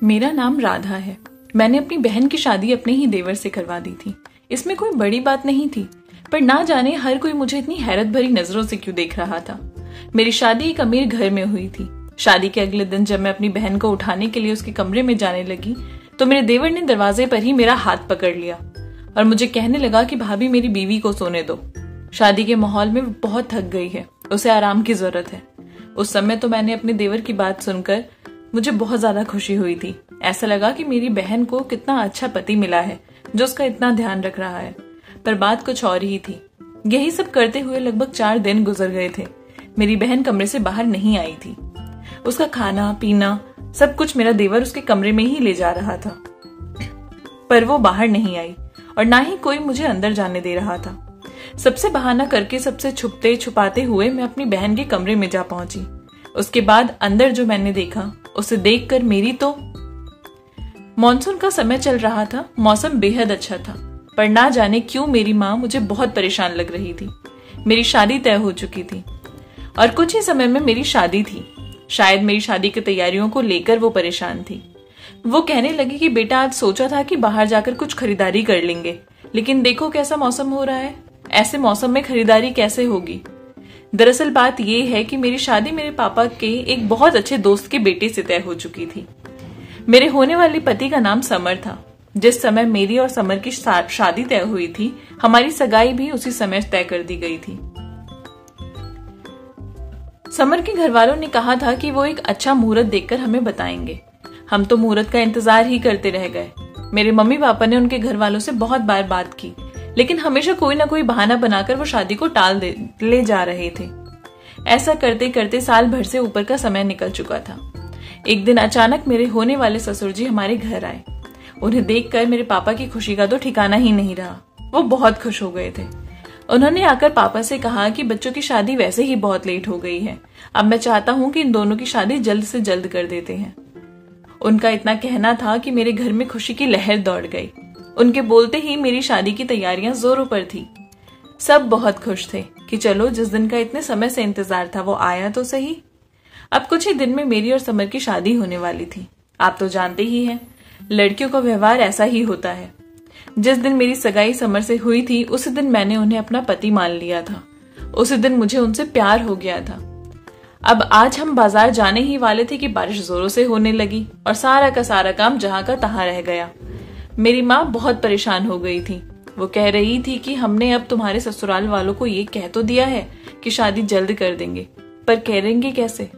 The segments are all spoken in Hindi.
मेरा नाम राधा है। मैंने अपनी बहन की शादी अपने ही देवर से करवा दी थी। इसमें कोई बड़ी बात नहीं थी, पर ना जाने हर कोई मुझे इतनी हैरत भरी नजरों से क्यों देख रहा था। मेरी शादी एक अमीर घर में हुई थी। शादी के अगले दिन जब मैं अपनी बहन को उठाने के लिए उसके कमरे में जाने लगी तो मेरे देवर ने दरवाजे पर ही मेरा हाथ पकड़ लिया और मुझे कहने लगा कि भाभी मेरी बीवी को सोने दो। शादी के माहौल में वो बहुत थक गई है, उसे आराम की जरूरत है। उस समय तो मैंने अपने देवर की बात सुनकर मुझे बहुत ज्यादा खुशी हुई थी। ऐसा लगा कि मेरी बहन को कितना अच्छा पति मिला है जो उसका इतना ध्यान रख रहा है। पर बात कुछ और ही थी। यही सब करते हुए लगभग 4 दिन गुजर गए थे। मेरी बहन कमरे से बाहर नहीं आई थी। उसका खाना पीना सब कुछ मेरा देवर उसके कमरे में ही ले जा रहा था, पर वो बाहर नहीं आई और ना ही कोई मुझे अंदर जाने दे रहा था। सबसे बहाना करके सबसे छुपते छुपाते हुए मैं अपनी बहन के कमरे में जा पहुंची। उसके बाद अंदर जो मैंने देखा उसे देखकर मेरी तो मॉनसून का समय चल रहा था। मौसम बेहद अच्छा था, पर ना जाने क्यों मेरी माँ मुझे बहुत परेशान लग रही थी। मेरी शादी तय हो चुकी थी और कुछ ही समय में मेरी शादी थी। शायद मेरी शादी की तैयारियों को लेकर वो परेशान थी। वो कहने लगी कि बेटा आज सोचा था कि बाहर जाकर कुछ खरीदारी कर लेंगे, लेकिन देखो कैसा मौसम हो रहा है, ऐसे मौसम में खरीदारी कैसे होगी। दरअसल बात ये है कि मेरी शादी मेरे पापा के एक बहुत अच्छे दोस्त के बेटे से तय हो चुकी थी। मेरे होने वाले पति का नाम समर था। जिस समय मेरी और समर की शादी तय हुई थी, हमारी सगाई भी उसी समय तय कर दी गई थी। समर के घर वालों ने कहा था कि वो एक अच्छा मुहूर्त देखकर हमें बताएंगे। हम तो मुहूर्त का इंतजार ही करते रह गए। मेरे मम्मी पापा ने उनके घर वालों से बहुत बार बात की, लेकिन हमेशा कोई ना कोई बहाना बनाकर वो शादी को ले जा रहे थे। ऐसा करते करते साल भर से ऊपर का समय निकल चुका था। एक दिन अचानक मेरे होने वाले ससुर जी हमारे घर आए। उन्हें देखकर मेरे पापा की खुशी का तो ठिकाना ही नहीं रहा। वो बहुत खुश हो गए थे। उन्होंने आकर पापा से कहा कि बच्चों की शादी वैसे ही बहुत लेट हो गई है, अब मैं चाहता हूं कि इन दोनों की शादी जल्द से जल्द कर देते हैं। उनका इतना कहना था कि मेरे घर में खुशी की लहर दौड़ गई। उनके बोलते ही मेरी शादी की तैयारियां जोरों पर थी। सब बहुत खुश थे कि चलो जिस दिन का इतने समय से इंतजार था वो आया तो सही। अब कुछ ही दिन में मेरी और समर की शादी होने वाली थी। आप तो जानते ही हैं, लड़कियों का व्यवहार ऐसा ही होता है। जिस दिन मेरी सगाई समर से हुई थी उसी दिन मैंने उन्हें अपना पति मान लिया था। उसी दिन मुझे उनसे प्यार हो गया था। अब आज हम बाजार जाने ही वाले थे कि बारिश जोरों से होने लगी और सारा का सारा काम जहां का तहां रह गया। मेरी माँ बहुत परेशान हो गई थी। वो कह रही थी कि हमने अब तुम्हारे ससुराल वालों को ये कह तो दिया है कि शादी जल्द कर देंगे, पर करेंगे कैसे,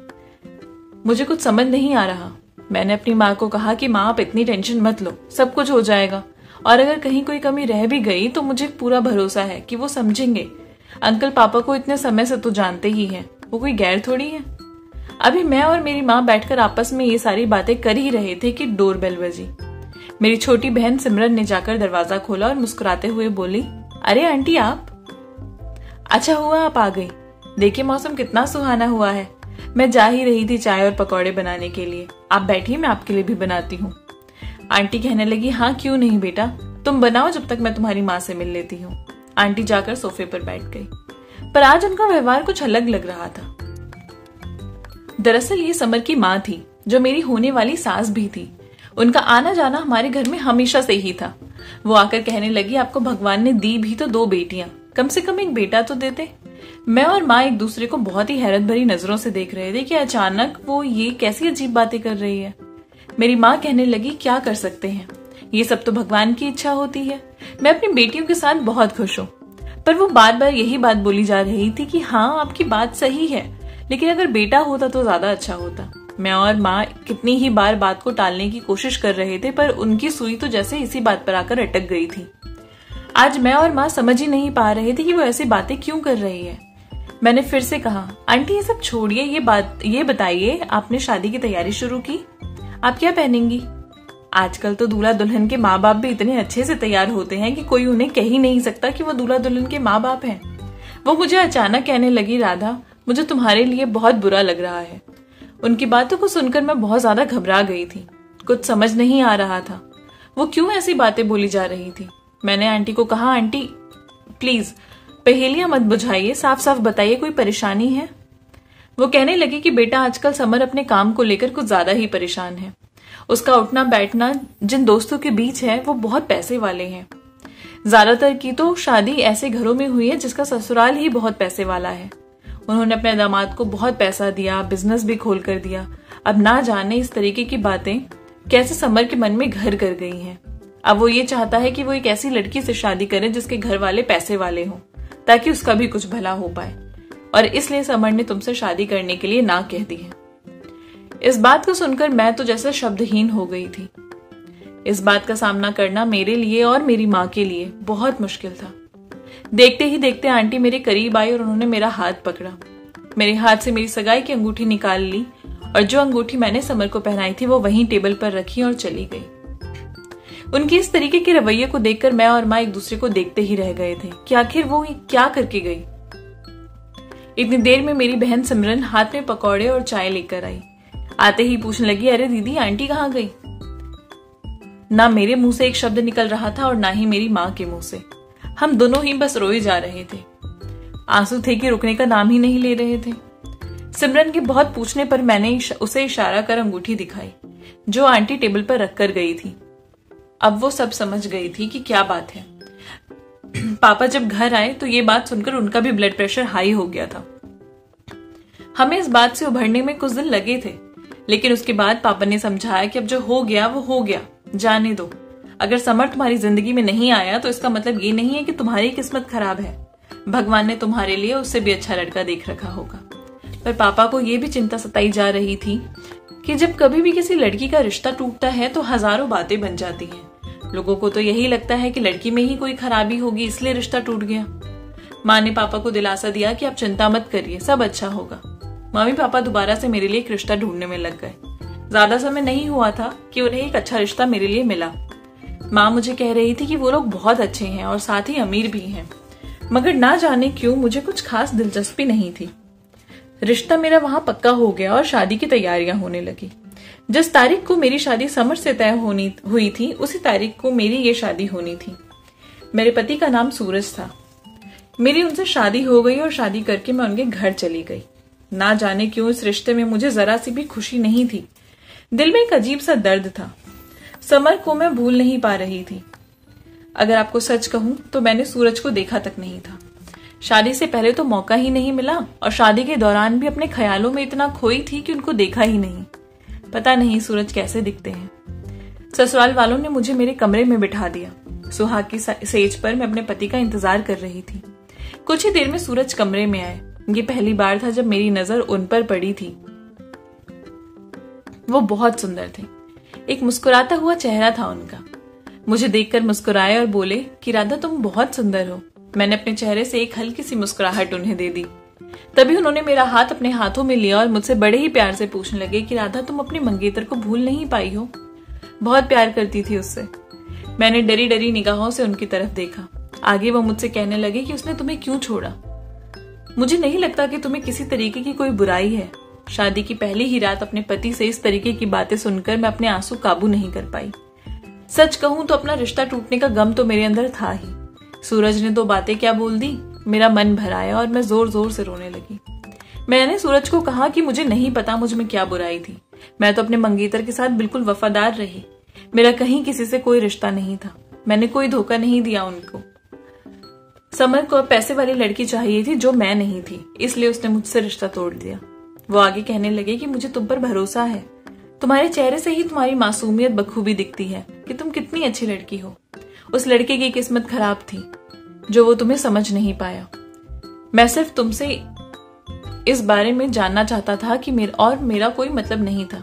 मुझे कुछ समझ नहीं आ रहा। मैंने अपनी माँ को कहा कि माँ आप इतनी टेंशन मत लो, सब कुछ हो जाएगा, और अगर कहीं कोई कमी रह भी गई तो मुझे पूरा भरोसा है कि वो समझेंगे। अंकल पापा को इतने समय से तो जानते ही हैं, वो कोई गैर थोड़ी है। अभी मैं और मेरी माँ बैठकर आपस में ये सारी बातें कर ही रहे थे कि डोरबेल बजी। मेरी छोटी बहन सिमरन ने जाकर दरवाजा खोला और मुस्कुराते हुए बोली, अरे आंटी आप, अच्छा हुआ आप आ गई। देखिए मौसम कितना सुहाना हुआ है। मैं जा ही रही थी चाय और पकौड़े बनाने के लिए, आप बैठिए मैं आपके लिए भी बनाती हूँ। आंटी कहने लगी, हाँ क्यों नहीं बेटा, तुम बनाओ जब तक मैं तुम्हारी माँ से मिल लेती हूँ। आंटी जाकर सोफे पर बैठ गई, पर आज उनका व्यवहार कुछ अलग लग रहा था। दरअसल ये समर की माँ थी जो मेरी होने वाली सास भी थी। उनका आना जाना हमारे घर में हमेशा से ही था। वो आकर कहने लगी, आपको भगवान ने दी भी तो 2 बेटियां, कम से कम एक बेटा तो देते। मैं और माँ एक दूसरे को बहुत ही हैरत भरी नजरों से देख रहे थे कि अचानक वो ये कैसी अजीब बातें कर रही है। मेरी माँ कहने लगी, क्या कर सकते हैं, ये सब तो भगवान की इच्छा होती है। मैं अपनी बेटियों के साथ बहुत खुश हूँ। पर वो बार बार यही बात बोली जा रही थी कि हाँ आपकी बात सही है, लेकिन अगर बेटा होता तो ज्यादा अच्छा होता। मैं और माँ कितनी ही बार बात को टालने की कोशिश कर रहे थे, पर उनकी सुई तो जैसे इसी बात पर आकर अटक गई थी। आज मैं और माँ समझ ही नहीं पा रहे थे कि वो ऐसी बातें क्यों कर रही है। मैंने फिर से कहा, आंटी ये सब छोड़िए, ये बताइए आपने शादी की तैयारी शुरू की, आप क्या पहनेंगी। आजकल तो दूल्हा दुल्हन के माँ बाप भी इतने अच्छे से तैयार होते हैं कि कोई उन्हें कह ही नहीं सकता कि वो दूल्हा दुल्हन के माँ बाप हैं। वो मुझे अचानक कहने लगी, राधा मुझे तुम्हारे लिए बहुत बुरा लग रहा है। उनकी बातों को सुनकर मैं बहुत ज्यादा घबरा गई थी। कुछ समझ नहीं आ रहा था वो क्यों ऐसी बातें बोली जा रही थी। मैंने आंटी को कहा, आंटी प्लीज पहेलियां मत बुझाइए, साफ साफ बताइए कोई परेशानी है। वो कहने लगी कि बेटा आजकल समर अपने काम को लेकर कुछ ज्यादा ही परेशान है उसका उठना बैठना जिन दोस्तों के बीच है वो बहुत पैसे वाले हैं। ज्यादातर की तो शादी ऐसे घरों में हुई है जिसका ससुराल ही बहुत पैसे वाला है। उन्होंने अपने दामाद को बहुत पैसा दिया, बिजनेस भी खोल कर दिया। अब ना जाने इस तरीके की बातें कैसे समर के मन में घर कर गई हैं। अब वो ये चाहता है कि वो एक ऐसी लड़की से शादी करे जिसके घर वाले पैसे वाले हों, ताकि उसका भी कुछ भला हो पाए, और इसलिए समर ने तुमसे शादी करने के लिए ना कह दी है। इस बात को सुनकर मैं तो जैसे शब्दहीन हो गई थी। इस बात का सामना करना मेरे लिए और मेरी माँ के लिए बहुत मुश्किल था। देखते ही देखते आंटी मेरे करीब आई और उन्होंने मेरा हाथ पकड़ा। मेरे हाथ से मेरी सगाई की अंगूठी निकाल ली और जो अंगूठी मैंने समर को पहनाई थी वो वहीं टेबल पर रखी और चली गई। उनकी इस तरीके के रवैये को देखकर मैं और माँ एक दूसरे को देखते ही रह गए थे कि आखिर वो क्या करके गई। इतनी देर में मेरी बहन सिमरन हाथ में पकौड़े और चाय लेकर आई। आते ही पूछने लगी, अरे दीदी आंटी कहाँ गई? ना मेरे मुंह से एक शब्द निकल रहा था और ना ही मेरी माँ के मुंह से। हम दोनों ही बस रोए जा रहे थे। आंसू थे कि रुकने का नाम ही नहीं ले रहे थे। सिमरन के बहुत पूछने पर मैंने उसे इशारा कर अंगूठी दिखाई जो आंटी टेबल पर रखकर गई थी। अब वो सब समझ गई थी कि क्या बात है। पापा जब घर आए तो ये बात सुनकर उनका भी ब्लड प्रेशर हाई हो गया था। हमें इस बात से उभरने में कुछ दिन लगे थे, लेकिन उसके बाद पापा ने समझाया कि अब जो हो गया वो हो गया, जाने दो। अगर समर तुम्हारी जिंदगी में नहीं आया तो इसका मतलब ये नहीं है कि तुम्हारी किस्मत खराब है। भगवान ने तुम्हारे लिए उससे भी अच्छा लड़का देख रखा होगा। पर पापा को यह भी चिंता सताई जा रही थी कि जब कभी भी किसी लड़की का रिश्ता टूटता है तो हजारों बातें बन जाती हैं। लोगों को तो यही लगता है कि लड़की में ही कोई खराबी होगी इसलिए रिश्ता टूट गया। माँ ने पापा को दिलासा दिया कि आप चिंता मत करिए, सब अच्छा होगा। मम्मी पापा दोबारा से मेरे लिए एक रिश्ता ढूंढने में लग गए। ज्यादा समय नहीं हुआ था कि उन्हें एक अच्छा रिश्ता मेरे लिए मिला। माँ मुझे कह रही थी कि वो लोग बहुत अच्छे हैं और साथ ही अमीर भी हैं, मगर ना जाने क्यों मुझे कुछ खास दिलचस्पी नहीं थी। रिश्ता मेरा वहां पक्का हो गया और शादी की तैयारियां होने लगी। जिस तारीख को मेरी शादी समर से तय हुई थी उसी तारीख को मेरी ये शादी होनी थी। मेरे पति का नाम सूरज था। मेरी उनसे शादी हो गई और शादी करके मैं उनके घर चली गई। ना जाने क्यों इस रिश्ते में मुझे जरा सी भी खुशी नहीं थी। दिल में एक अजीब सा दर्द था। समर को मैं भूल नहीं पा रही थी। अगर आपको सच कहूं तो मैंने सूरज को देखा तक नहीं था। शादी से पहले तो मौका ही नहीं मिला और शादी के दौरान भी अपने ख्यालों में इतना खोई थी कि उनको देखा ही नहीं। पता नहीं सूरज कैसे दिखते हैं। ससुराल वालों ने मुझे मेरे कमरे में बिठा दिया। सुहाग की सेज पर मैं अपने पति का इंतजार कर रही थी। कुछ ही देर में सूरज कमरे में आए। ये पहली बार था जब मेरी नजर उन पर पड़ी थी। वो बहुत सुंदर थे। एक मुस्कुराता हुआ चेहरा था उनका। मुझे देखकर मुस्कुराए और बोले कि राधा तुम बहुत सुंदर हो। मैंने अपने चेहरे से एक हल्की सी मुस्कुराहट उन्हें दे दी। तभी उन्होंने मेरा हाथ अपने हाथों में लिया और मुझसे बड़े ही प्यार से पूछने लगे कि राधा तुम अपने मंगेतर को भूल नहीं पाई हो? बहुत प्यार करती थी उससे। मैंने डरी डरी निगाहों से उनकी तरफ देखा। आगे वो मुझसे कहने लगे कि उसने तुम्हें क्यों छोड़ा। मुझे नहीं लगता कि तुम्हें किसी तरीके की कोई बुराई है। शादी की पहली ही रात अपने पति से इस तरीके की बातें सुनकर मैं अपने आंसू काबू नहीं कर पाई। सच कहूं तो अपना रिश्ता टूटने का गम तो मेरे अंदर था ही। सूरज ने दो बातें क्या बोल दी, मेरा मन भर आया और मैं जोर जोर से रोने लगी। मैंने सूरज को कहा कि मुझे नहीं पता मुझ में क्या बुराई थी। मैं तो अपने मंगेतर के साथ बिल्कुल वफादार रही। मेरा कहीं किसी से कोई रिश्ता नहीं था। मैंने कोई धोखा नहीं दिया उनको। समर को पैसे वाली लड़की चाहिए थी जो मैं नहीं थी, इसलिए उसने मुझसे रिश्ता तोड़ दिया। वो आगे कहने लगे कि मुझे तुम पर भरोसा है। तुम्हारे चेहरे से ही तुम्हारी मासूमियत बखूबी दिखती है कि तुम कितनी अच्छी लड़की हो। उस लड़के की किस्मत खराब थी जो वो तुम्हें समझ नहीं पाया। मैं सिर्फ तुमसे इस बारे में जानना चाहता था कि मेरा कोई मतलब नहीं था।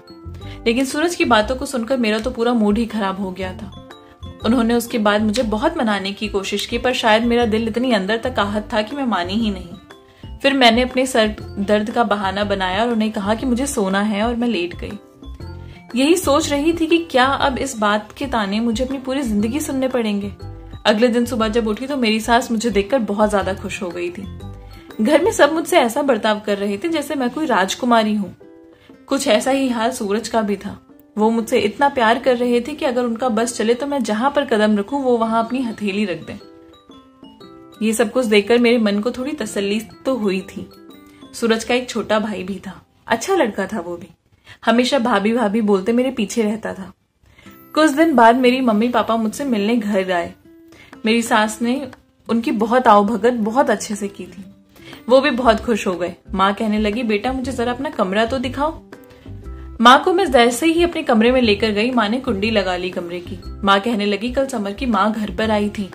लेकिन सूरज की बातों को सुनकर मेरा तो पूरा मूड ही खराब हो गया था। उन्होंने उसके बाद मुझे बहुत मनाने की कोशिश की, पर शायद मेरा दिल इतनी अंदर तक आहत था कि मैं मानी ही नहीं। फिर मैंने अपने सर दर्द का बहाना बनाया और उन्हें कहा कि मुझे सोना है और मैं लेट गई। यही सोच रही थी कि क्या अब इस बात के ताने मुझे अपनी पूरी जिंदगी सुनने पड़ेंगे। अगले दिन सुबह जब उठी तो मेरी सास मुझे देखकर बहुत ज्यादा खुश हो गई थी। घर में सब मुझसे ऐसा बर्ताव कर रहे थे जैसे मैं कोई राजकुमारी हूँ। कुछ ऐसा ही हाल सूरज का भी था। वो मुझसे इतना प्यार कर रहे थे कि अगर उनका बस चले तो मैं जहां पर कदम रखूं वो वहां अपनी हथेली रख दें। ये सब कुछ देखकर मेरे मन को थोड़ी तसल्ली तो हुई थी। सूरज का एक छोटा भाई भी था, अच्छा लड़का था वो भी। हमेशा भाभी भाभी बोलते मेरे पीछे रहता था। कुछ दिन बाद मेरी मम्मी पापा मुझसे मिलने घर आए। मेरी सास ने उनकी बहुत आवभगत बहुत अच्छे से की थी। वो भी बहुत खुश हो गए। माँ कहने लगी, बेटा मुझे जरा अपना कमरा तो दिखाओ। माँ को मैं जैसे ही अपने कमरे में लेकर गई, माँ ने कुंडी लगा ली कमरे की। माँ कहने लगी, कल समर की माँ घर पर आई थी,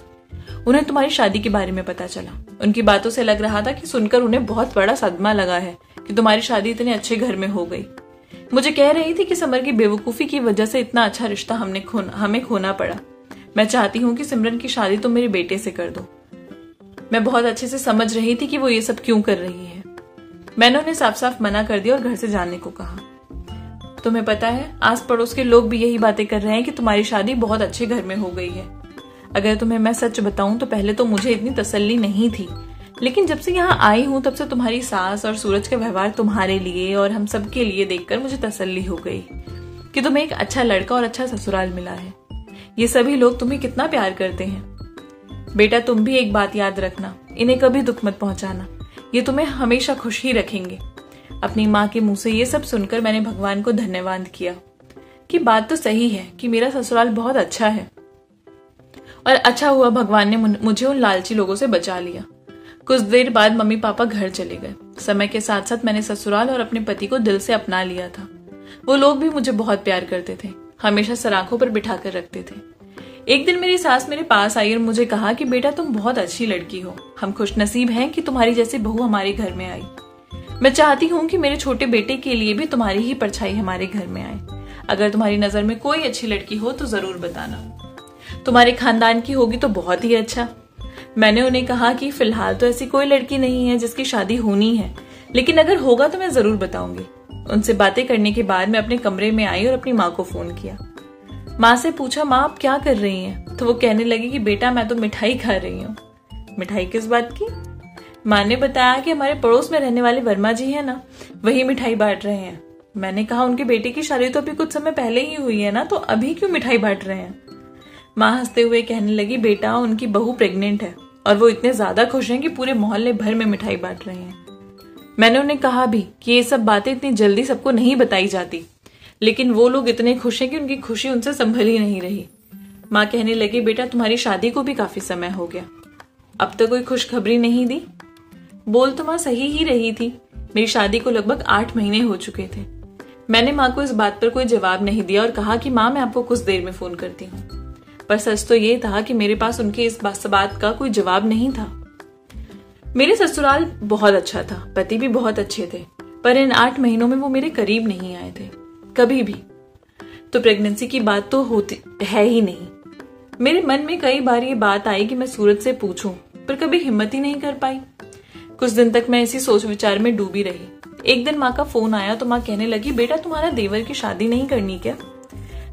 उन्हें तुम्हारी शादी के बारे में पता चला। उनकी बातों से लग रहा था कि सुनकर उन्हें बहुत बड़ा सदमा लगा है कि तुम्हारी शादी इतने अच्छे घर में हो गई। मुझे कह रही थी कि समर की बेवकूफी की वजह से इतना अच्छा रिश्ता हमें खोना पड़ा। मैं चाहती हूँ कि सिमरन की शादी तुम मेरे बेटे से कर दो। मैं बहुत अच्छे से समझ रही थी कि वो ये सब क्यों कर रही है। मैंने उन्हें साफ साफ मना कर दिया और घर से जाने को कहा। तुम्हें पता है, आस पड़ोस के लोग भी यही बातें कर रहे हैं कि तुम्हारी शादी बहुत अच्छे घर में हो गई है। अगर तुम्हें मैं सच बताऊं तो पहले तो मुझे इतनी तसल्ली नहीं थी, लेकिन जब से यहाँ आई हूं तब से तुम्हारी सास और सूरज का व्यवहार तुम्हारे लिए और हम सब के लिए देखकर मुझे तसल्ली हो गई कि तुम्हें एक अच्छा लड़का और अच्छा ससुराल मिला है। ये सभी लोग तुम्हें कितना प्यार करते हैं। बेटा तुम भी एक बात याद रखना, इन्हें कभी दुख मत पहुंचाना, ये तुम्हें हमेशा खुश ही रखेंगे। अपनी माँ के मुंह से ये सब सुनकर मैंने भगवान को धन्यवाद किया कि बात तो सही है कि मेरा ससुराल बहुत अच्छा है, और अच्छा हुआ भगवान ने मुझे उन लालची लोगों से बचा लिया। कुछ देर बाद मम्मी पापा घर चले गए। समय के साथ साथ मैंने ससुराल और अपने पति को दिल से अपना लिया था। वो लोग भी मुझे बहुत प्यार करते थे, हमेशा सराखों पर बिठा कर रखते थे। एक दिन मेरी सास मेरे पास आई और मुझे कहा कि बेटा तुम बहुत अच्छी लड़की हो, हम खुशनसीब हैं कि तुम्हारी जैसी बहू हमारे घर में आई। मैं चाहती हूँ कि मेरे छोटे बेटे के लिए भी तुम्हारी ही परछाई हमारे घर में आए। अगर तुम्हारी नजर में कोई अच्छी लड़की हो तो जरूर बताना, तुम्हारे खानदान की होगी तो बहुत ही अच्छा। मैंने उन्हें कहा कि फिलहाल तो ऐसी कोई लड़की नहीं है जिसकी शादी होनी है, लेकिन अगर होगा तो मैं जरूर बताऊंगी। उनसे बातें करने के बाद मैं अपने कमरे में आई और अपनी माँ को फोन किया। माँ से पूछा, माँ आप क्या कर रही हैं? तो वो कहने लगी कि बेटा मैं तो मिठाई खा रही हूँ। मिठाई किस बात की? माँ ने बताया कि हमारे पड़ोस में रहने वाले वर्मा जी है ना, वही मिठाई बांट रहे हैं। मैंने कहा उनके बेटे की शादी तो अभी कुछ समय पहले ही हुई है ना, तो अभी क्यों मिठाई बांट रहे हैं? माँ हंसते हुए कहने लगी, बेटा उनकी बहू प्रेग्नेंट है और वो इतने ज्यादा खुश हैं कि पूरे मोहल्ले भर में मिठाई बांट रहे हैं। मैंने उन्हें कहा भी कि ये सब बातें इतनी जल्दी सबको नहीं बताई जाती, लेकिन वो लोग इतने खुश हैं कि उनकी खुशी उनसे संभल ही नहीं रही। माँ कहने लगी, बेटा तुम्हारी शादी को भी काफी समय हो गया, अब तक कोई खुशखबरी नहीं दी। बोल तो माँ सही ही रही थी, मेरी शादी को लगभग 8 महीने हो चुके थे। मैंने माँ को इस बात पर कोई जवाब नहीं दिया और कहा कि माँ मैं आपको कुछ देर में फोन करती हूँ। पर सच तो ये था कि मेरे पास उनके इस बात का कोई जवाब नहीं था। मेरे ससुराल बहुत अच्छा था, पति भी बहुत अच्छे थे, पर इन 8 महीनों में वो मेरे करीब नहीं आए थे कभी भी। तो प्रेगनेंसी की बात तो होती है ही नहीं। मेरे मन में कई बार ये बात आई कि मैं सूरज से पूछूं, पर कभी हिम्मत ही नहीं कर पाई। कुछ दिन तक मैं इसी सोच विचार में डूबी रही। एक दिन माँ का फोन आया तो माँ कहने लगी, बेटा तुम्हारा देवर की शादी नहीं करनी क्या?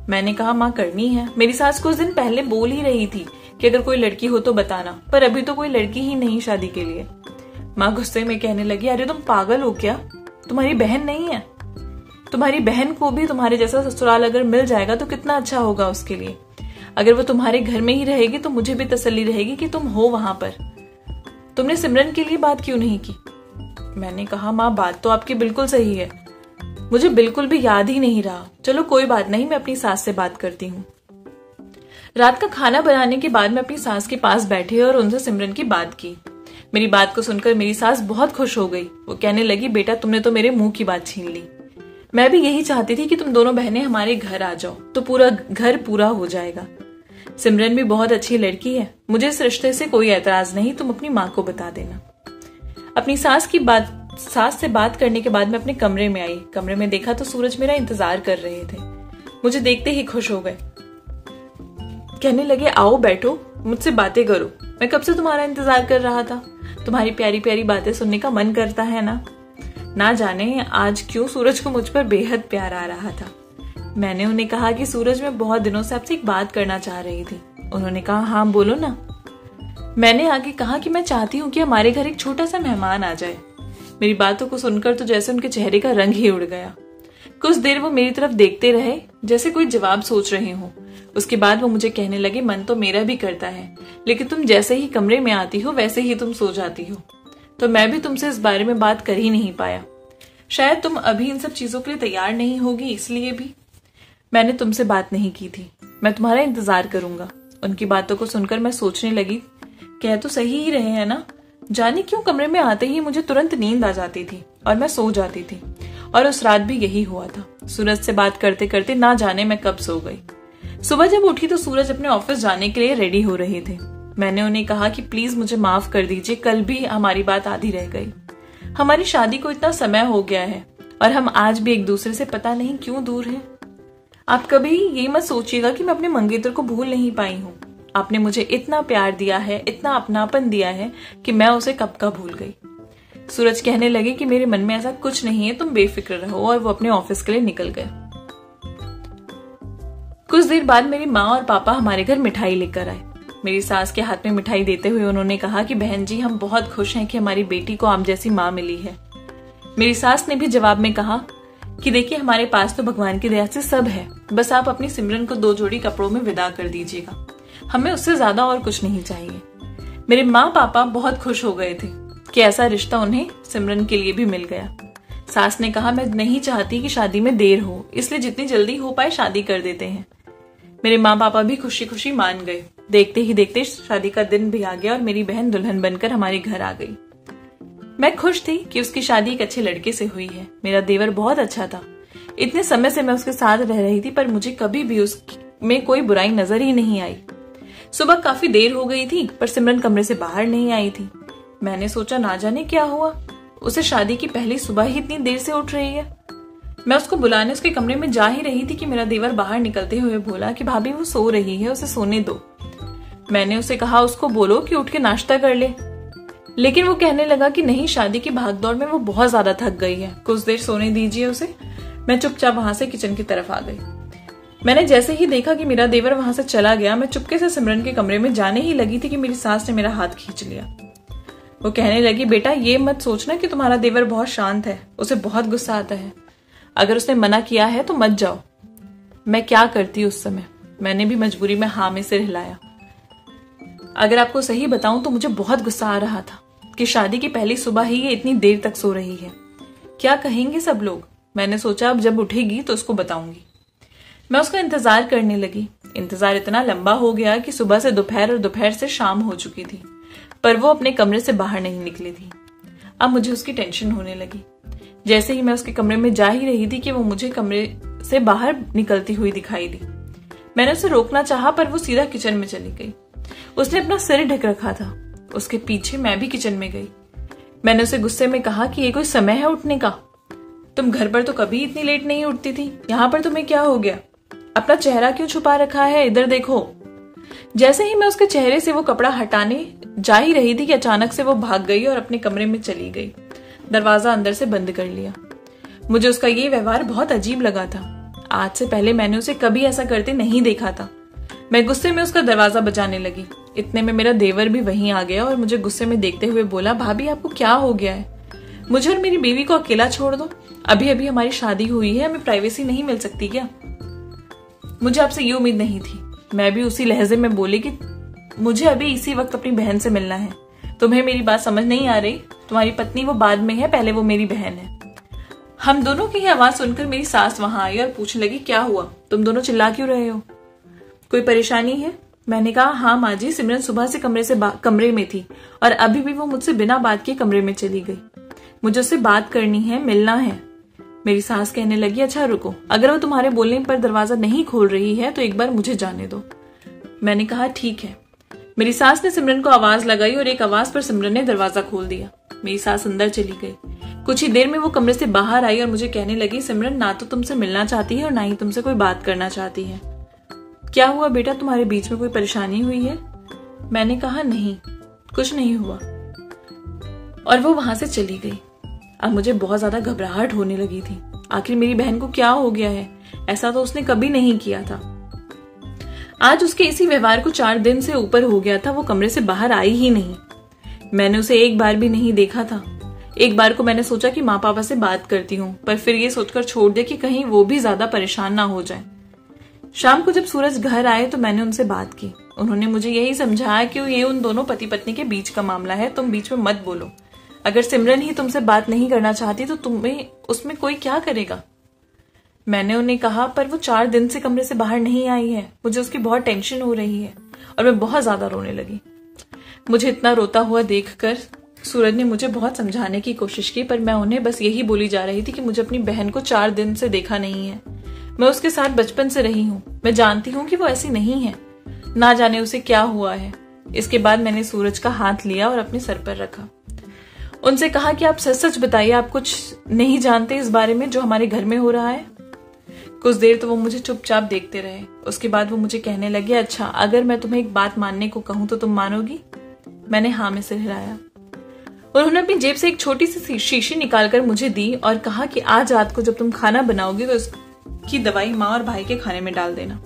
मैंने कहा माँ करनी है। मेरी सास कुछ दिन पहले बोल ही रही थी कि अगर कोई लड़की हो तो बताना, पर अभी तो कोई लड़की ही नहीं शादी के लिए। माँ गुस्से में कहने लगी, अरे तुम पागल हो क्या? तुम्हारी बहन नहीं है? तुम्हारी बहन को भी तुम्हारे जैसा ससुराल अगर मिल जाएगा तो कितना अच्छा होगा उसके लिए। अगर वो तुम्हारे घर में ही रहेगी तो मुझे भी तसल्ली रहेगी कि तुम हो वहां पर। तुमने सिमरन के लिए बात क्यों नहीं की? मैंने कहा माँ बात तो आपकी बिल्कुल सही है, मुझे बिल्कुल भी याद ही नहीं रहा। चलो कोई बात नहीं, मैं अपनी सास से बात करती हूँ। रात का खाना बनाने के बाद मैं अपनी सास के पास बैठी और उनसे सिमरन की बात की। मेरी बात को सुनकर मेरी सास बहुत खुश हो गई। वो कहने लगी, बेटा तुमने तो मेरे मुंह की बात छीन ली। मैं भी यही चाहती थी कि तुम दोनों बहनें हमारे घर आ जाओ तो पूरा घर पूरा हो जाएगा। सिमरन भी बहुत अच्छी लड़की है, मुझे इस रिश्ते से कोई एतराज नहीं, तुम अपनी माँ को बता देना। अपनी सास से बात करने के बाद मैं अपने कमरे में आई। कमरे में देखा तो सूरज मेरा इंतजार कर रहे थे। मुझे देखते ही खुश हो गए। कहने लगे, आओ बैठो, मुझसे बातें करो, मैं कब से तुम्हारा इंतजार कर रहा था। तुम्हारी प्यारी प्यारी बातें सुनने का मन करता है ना जाने आज क्यों सूरज को मुझ पर बेहद प्यार आ रहा था। मैंने उन्हें कहा कि सूरज मैं बहुत दिनों से आपसे एक बात करना चाह रही थी। उन्होंने कहा, हाँ बोलो ना। मैंने आगे कहा कि मैं चाहती हूँ कि हमारे घर एक छोटा सा मेहमान आ जाए। मेरी बातों को सुनकर तो जैसे उनके चेहरे का रंग ही उड़ गया। कुछ देर वो मेरी तरफ देखते रहे जैसे कोई जवाब सोच रहे हो। उसके बाद वो मुझे कहने लगे, मन तो मेरा भी करता है, लेकिन तुम जैसे ही कमरे में आती हो वैसे ही तुम सो जाती हो, तो मैं भी तुमसे इस बारे में बात कर ही नहीं पाया। शायद तुम अभी इन सब चीजों के लिए तैयार नहीं होगी, इसलिए भी मैंने तुमसे बात नहीं की थी। मैं तुम्हारा इंतजार करूंगा। उनकी बातों को सुनकर मैं सोचने लगी, कह तो सही ही रहे हैं ना। जाने क्यों कमरे में आते ही मुझे तुरंत नींद आ जाती थी और मैं सो जाती थी, और उस रात भी यही हुआ था। सूरज से बात करते करते ना जाने मैं कब सो गई। सुबह जब उठी तो सूरज अपने ऑफिस जाने के लिए रेडी हो रहे थे। मैंने उन्हें कहा कि प्लीज मुझे माफ कर दीजिए, कल भी हमारी बात आधी रह गई। हमारी शादी को इतना समय हो गया है और हम आज भी एक दूसरे से पता नहीं क्यों दूर हैं। आप कभी ये मत सोचिएगा कि मैं अपने मंगेतर को भूल नहीं पाई हूँ। आपने मुझे इतना प्यार दिया है, इतना अपनापन दिया है कि मैं उसे कब का भूल गई। सूरज कहने लगे कि मेरे मन में ऐसा कुछ नहीं है, तुम बेफिक्र रहो, और वो अपने ऑफिस के लिए निकल गए। कुछ देर बाद मेरी माँ और पापा हमारे घर मिठाई लेकर आए। मेरी सास के हाथ में मिठाई देते हुए उन्होंने कहा कि बहन जी, हम बहुत खुश हैं कि हमारी बेटी को आप जैसी माँ मिली है। मेरी सास ने भी जवाब में कहा कि देखिए, हमारे पास तो भगवान की दया से सब है, बस आप अपनी सिमरन को 2 जोड़ी कपड़ों में विदा कर दीजिएगा, हमें उससे ज्यादा और कुछ नहीं चाहिए। मेरे माँ पापा बहुत खुश हो गए थे कि ऐसा रिश्ता उन्हें सिमरन के लिए भी मिल गया। सास ने कहा, मैं नहीं चाहती कि शादी में देर हो, इसलिए जितनी जल्दी हो पाए शादी कर देते हैं। मेरे माँ पापा भी खुशी खुशी मान गए। देखते ही देखते शादी का दिन भी आ गया और मेरी बहन दुल्हन बनकर हमारे घर आ गई। मैं खुश थी कि उसकी शादी एक अच्छे लड़के से हुई है। मेरा देवर बहुत अच्छा था। इतने समय से मैं उसके साथ रह रही थी, पर मुझे कभी भी उसमें कोई बुराई नजर ही नहीं आई। सुबह काफी देर हो गई थी, पर सिमरन कमरे से बाहर नहीं आई थी। मैंने सोचा ना जाने क्या हुआ, उसे शादी की पहली सुबह ही इतनी देर से उठ रही है। मैं उसको बुलाने उसके कमरे में जा ही रही थी कि मेरा देवर बाहर निकलते हुए बोला कि भाभी वो सो रही है, उसे सोने दो। मैंने उसे कहा उसको बोलो कि उठ के नाश्ता कर ले, लेकिन वो कहने लगा कि नहीं, शादी की भागदौड़ में वो बहुत ज्यादा थक गई है, कुछ देर सोने दीजिए उसे। मैं चुपचाप वहां से किचन की तरफ आ गई। मैंने जैसे ही देखा कि मेरा देवर वहां से चला गया, मैं चुपके से सिमरन के कमरे में जाने ही लगी थी कि मेरी सास ने मेरा हाथ खींच लिया। वो कहने लगी, बेटा ये मत सोचना कि तुम्हारा देवर बहुत शांत है, उसे बहुत गुस्सा आता है, अगर उसने मना किया है तो मत जाओ। मैं क्या करती उस समय, मैंने भी मजबूरी में हाँ में सिर हिलाया। अगर आपको सही बताऊं तो मुझे बहुत गुस्सा आ रहा था कि शादी की पहली सुबह ही ये इतनी देर तक सो रही है, क्या कहेंगे सब लोग। मैंने सोचा अब जब उठेगी तो उसको बताऊंगी। मैं उसका इंतजार करने लगी। इंतजार इतना लंबा हो गया कि सुबह से दोपहर और दोपहर से शाम हो चुकी थी, पर वो अपने कमरे से बाहर नहीं निकली थी। अब मुझे उसकी टेंशन होने लगी। जैसे ही मैं उसके कमरे में जा ही रही थी कि वो मुझे कमरे से बाहर निकलती हुई दिखाई दी। मैंने उसे रोकना चाहा, पर वो सीधा किचन में चली गई। उसने अपना सिर ढक रखा था। उसके पीछे मैं भी किचन में गई। मैंने उसे गुस्से में कहा कि ये कोई समय है उठने का, तुम घर पर तो कभी इतनी लेट नहीं उठती थी, यहाँ पर तुम्हें क्या हो गया, अपना चेहरा क्यों छुपा रखा है, इधर देखो। जैसे ही मैं उसके चेहरे से वो कपड़ा हटाने जा ही रही थी कि अचानक से वो भाग गई और अपने कमरे में चली गई। दरवाजा अंदर से बंद कर लिया। मुझे उसका ये व्यवहार बहुत अजीब लगा था। आज से पहले मैंने उसे कभी ऐसा करते नहीं देखा था। मैं गुस्से में उसका दरवाजा बजाने लगी। इतने में मेरा देवर भी वहीं आ गया और मुझे गुस्से में देखते हुए बोला, भाभी आपको क्या हो गया है, मुझे और मेरी बीवी को अकेला छोड़ दो, अभी अभी हमारी शादी हुई है, हमें प्राइवेसी नहीं मिल सकती क्या। मुझे आपसे ये उम्मीद नहीं थी। मैं भी उसी लहजे में बोली कि मुझे अभी इसी वक्त अपनी बहन से मिलना है। तुम्हें मेरी बात समझ नहीं आ रही, तुम्हारी पत्नी वो बाद में है, पहले वो मेरी बहन है। हम दोनों की आवाज सुनकर मेरी सास वहां आई और पूछने लगी, क्या हुआ, तुम दोनों चिल्ला क्यों रहे हो, कोई परेशानी है। मैंने कहा, हाँ माँ जी, सिमरन सुबह से कमरे में थी और अभी भी वो मुझसे बिना बात के कमरे में चली गई, मुझे उससे बात करनी है, मिलना है। मेरी सास कहने लगी, अच्छा रुको, अगर वो तुम्हारे बोलने पर दरवाजा नहीं खोल रही है तो एक बार मुझे जाने दो। मैंने कहा ठीक है। मेरी सास ने सिमरन को आवाज लगाई और एक आवाज पर सिमरन ने दरवाजा खोल दिया। मेरी सास अंदर चली गई। कुछ ही देर में वो कमरे से बाहर आई और मुझे कहने लगी, सिमरन ना तो तुमसे मिलना चाहती है और ना ही तुमसे कोई बात करना चाहती है। क्या हुआ बेटा, तुम्हारे बीच में कोई परेशानी हुई है। मैंने कहा, नहीं कुछ नहीं हुआ, और वो वहां से चली गई। अब मुझे बहुत ज्यादा घबराहट होने लगी थी। आखिर मेरी बहन को क्या हो गया है, ऐसा तो उसने कभी नहीं किया था। आज उसके इसी व्यवहार को 4 दिन से ऊपर हो गया था। वो कमरे से बाहर आई ही नहीं। मैंने उसे एक बार भी नहीं देखा था। एक बार को मैंने सोचा कि माँ पापा से बात करती हूँ, पर फिर ये सोचकर छोड़ दिया कि कहीं वो भी ज्यादा परेशान ना हो जाए। शाम को जब सूरज घर आए तो मैंने उनसे बात की। उन्होंने मुझे यही समझाया कि ये उन दोनों पति पत्नी के बीच का मामला है, तुम बीच में मत बोलो। अगर सिमरन ही तुमसे बात नहीं करना चाहती तो तुम्हें उसमें कोई क्या करेगा। मैंने उन्हें कहा, पर वो 4 दिन से कमरे से बाहर नहीं आई है, मुझे उसकी बहुत टेंशन हो रही है। और मैं बहुत ज्यादा रोने लगी। मुझे इतना रोता हुआ देखकर सूरज ने मुझे बहुत समझाने की कोशिश की, पर मैं उन्हें बस यही बोली जा रही थी कि मुझे अपनी बहन को 4 दिन से देखा नहीं है। मैं उसके साथ बचपन से रही हूँ, मैं जानती हूँ कि वो ऐसी नहीं है, ना जाने उसे क्या हुआ है। इसके बाद मैंने सूरज का हाथ लिया और अपने सर पर रखा। उनसे कहा कि आप सच सच बताइए, आप कुछ नहीं जानते इस बारे में जो हमारे घर में हो रहा है। कुछ देर तो वो मुझे चुपचाप देखते रहे। उसके बाद वो मुझे कहने लगे, अच्छा अगर मैं तुम्हें एक बात मानने को कहूं तो तुम मानोगी? मैंने हाँ में सिर हिलाया। उन्होंने अपनी जेब से एक छोटी सी शीशी निकालकर मुझे दी और कहा कि आज रात को जब तुम खाना बनाओगी तो इसकी दवाई माँ और भाई के खाने में डाल देना।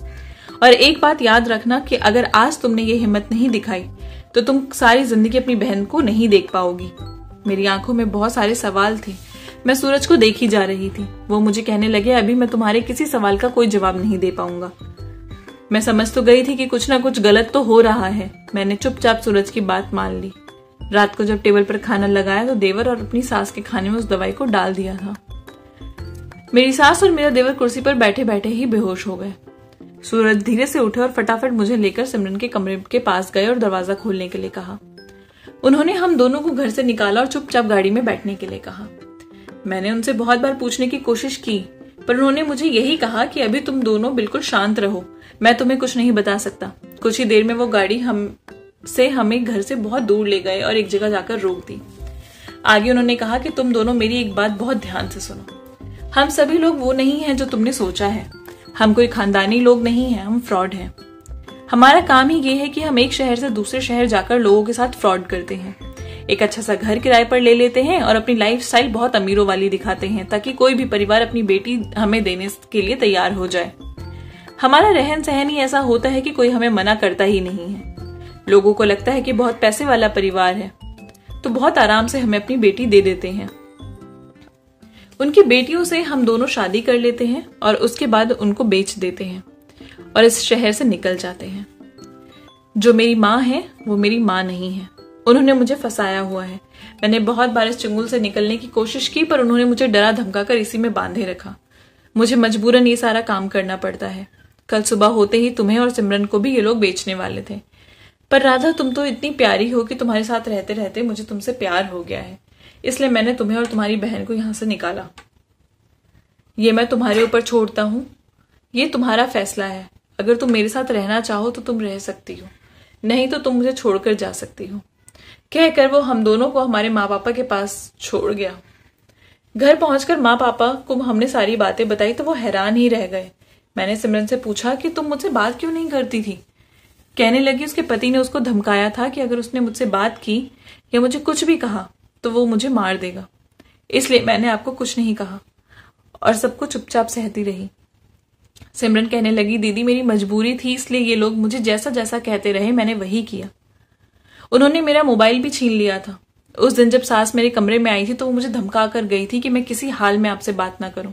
और एक बात याद रखना कि अगर आज तुमने ये हिम्मत नहीं दिखाई तो तुम सारी जिंदगी अपनी बहन को नहीं देख पाओगी। मेरी आंखों में बहुत सारे सवाल थे। मैं सूरज को देखी जा रही थी। वो मुझे कहने लगे, अभी मैं तुम्हारे किसी सवाल का कोई जवाब नहीं दे पाऊंगा। मैं समझ तो गई थी कि कुछ ना कुछ गलत तो हो रहा है। मैंने चुपचाप सूरज की बात मान ली। रात को जब टेबल पर खाना लगाया तो देवर और अपनी सास के खाने में उस दवाई को डाल दिया था। मेरी सास और मेरा देवर कुर्सी पर बैठे बैठे ही बेहोश हो गए। सूरज धीरे से उठे और फटाफट मुझे लेकर सिमरन के कमरे के पास गए और दरवाजा खोलने के लिए कहा। उन्होंने हम दोनों को घर से निकाला और चुपचाप गाड़ी में बैठने के लिए कहा। मैंने उनसे बहुत बार पूछने की कोशिश की, पर उन्होंने मुझे यही कहा कि अभी तुम दोनों बिल्कुल शांत रहो, मैं तुम्हें कुछ नहीं बता सकता। कुछ ही देर में वो गाड़ी हमें घर से बहुत दूर ले गए और एक जगह जाकर रोक दी। आगे उन्होंने कहा कि तुम दोनों मेरी एक बात बहुत ध्यान से सुनो। हम सभी लोग वो नहीं हैं जो तुमने सोचा है। हम कोई खानदानी लोग नहीं हैं, हम फ्रॉड हैं। हमारा काम ही ये है कि हम एक शहर से दूसरे शहर जाकर लोगों के साथ फ्रॉड करते हैं, एक अच्छा सा घर किराए पर ले लेते हैं और अपनी लाइफस्टाइल बहुत अमीरों वाली दिखाते हैं ताकि कोई भी परिवार अपनी बेटी हमें देने के लिए तैयार हो जाए। हमारा रहन सहन ही ऐसा होता है कि कोई हमें मना करता ही नहीं है। लोगों को लगता है कि बहुत पैसे वाला परिवार है तो बहुत आराम से हमें अपनी बेटी दे देते हैं। उनकी बेटियों से हम दोनों शादी कर लेते हैं और उसके बाद उनको बेच देते हैं और इस शहर से निकल जाते हैं। जो मेरी माँ है वो मेरी माँ नहीं है। उन्होंने मुझे फंसाया हुआ है। मैंने बहुत बार इस चंगुल से निकलने की कोशिश की, पर उन्होंने मुझे डरा धमकाकर इसी में बांधे रखा। मुझे मजबूरन ये सारा काम करना पड़ता है। कल सुबह होते ही तुम्हें और सिमरन को भी ये लोग बेचने वाले थे, पर राधा तुम तो इतनी प्यारी हो कि तुम्हारे साथ रहते रहते मुझे तुमसे प्यार हो गया है, इसलिए मैंने तुम्हें और तुम्हारी बहन को यहां से निकाला। ये मैं तुम्हारे ऊपर छोड़ता हूं, ये तुम्हारा फैसला है। अगर तुम मेरे साथ रहना चाहो तो तुम रह सकती हो, नहीं तो तुम मुझे छोड़कर जा सकती हो। कहकर वो हम दोनों को हमारे माँ पापा के पास छोड़ गया। घर पहुंचकर माँ पापा को हमने सारी बातें बताई तो वो हैरान ही रह गए। मैंने सिमरन से पूछा कि तुम मुझसे बात क्यों नहीं करती थी। कहने लगी उसके पति ने उसको धमकाया था कि अगर उसने मुझसे बात की या मुझे कुछ भी कहा तो वो मुझे मार देगा, इसलिए मैंने आपको कुछ नहीं कहा और सबको चुपचाप सहती रही। सिमरन कहने लगी, दीदी मेरी मजबूरी थी, इसलिए ये लोग मुझे जैसा जैसा कहते रहे मैंने वही किया। उन्होंने मेरा मोबाइल भी छीन लिया था। उस दिन जब सास मेरे कमरे में आई थी तो वो मुझे धमका कर गई थी कि मैं किसी हाल में आपसे बात ना करूं।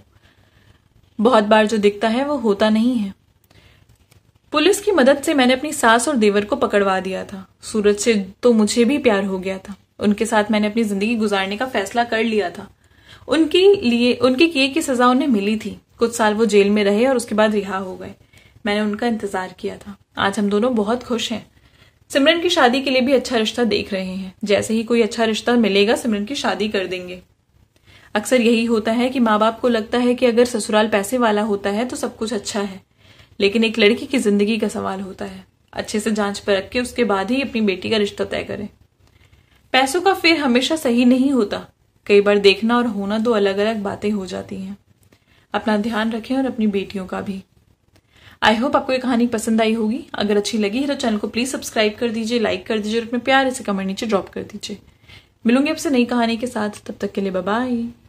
बहुत बार जो दिखता है वो होता नहीं है। पुलिस की मदद से मैंने अपनी सास और देवर को पकड़वा दिया था। सूरज से तो मुझे भी प्यार हो गया था। उनके साथ मैंने अपनी जिंदगी गुजारने का फैसला कर लिया था। उनके किए की सजा उन्हें मिली थी। कुछ साल वो जेल में रहे और उसके बाद रिहा हो गए। मैंने उनका इंतजार किया था। आज हम दोनों बहुत खुश हैं। सिमरन की शादी के लिए भी अच्छा रिश्ता देख रहे हैं। जैसे ही कोई अच्छा रिश्ता मिलेगा सिमरन की शादी कर देंगे। अक्सर यही होता है कि माँ बाप को लगता है कि अगर ससुराल पैसे वाला होता है तो सब कुछ अच्छा है, लेकिन एक लड़की की जिंदगी का सवाल होता है। अच्छे से जांच परख के उसके बाद ही अपनी बेटी का रिश्ता तय करें। पैसों का फेर हमेशा सही नहीं होता। कई बार देखना और होना दो अलग अलग बातें हो जाती हैं। अपना ध्यान रखें और अपनी बेटियों का भी। आई होप आपको ये कहानी पसंद आई होगी। अगर अच्छी लगी है तो चैनल को प्लीज सब्सक्राइब कर दीजिए, लाइक कर दीजिए और अपने प्यारे से कमेंट नीचे ड्रॉप कर दीजिए। मिलूंगी आपसे नई कहानी के साथ। तब तक के लिए बाय बाय।